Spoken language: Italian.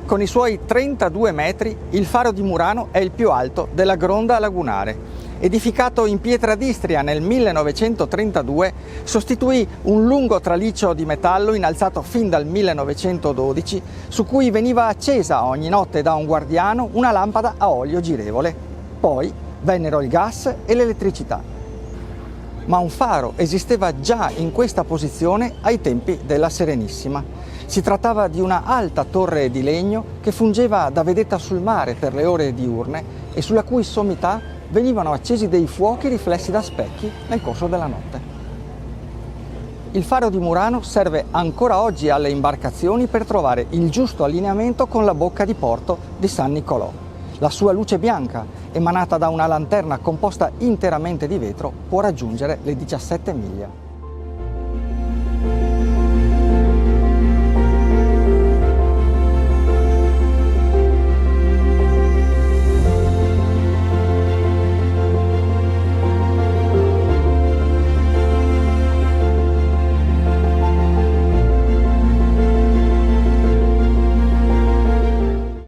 Con i suoi 32 metri, il faro di Murano è il più alto della Gronda lagunare. Edificato in pietra d'Istria nel 1932, sostituì un lungo traliccio di metallo innalzato fin dal 1912, su cui veniva accesa ogni notte da un guardiano una lampada a olio girevole. Poi vennero il gas e l'elettricità. Ma un faro esisteva già in questa posizione ai tempi della Serenissima. Si trattava di una alta torre di legno che fungeva da vedetta sul mare per le ore diurne e sulla cui sommità venivano accesi dei fuochi riflessi da specchi nel corso della notte. Il faro di Murano serve ancora oggi alle imbarcazioni per trovare il giusto allineamento con la bocca di porto di San Nicolò. La sua luce bianca, emanata da una lanterna composta interamente di vetro, può raggiungere le 17 miglia.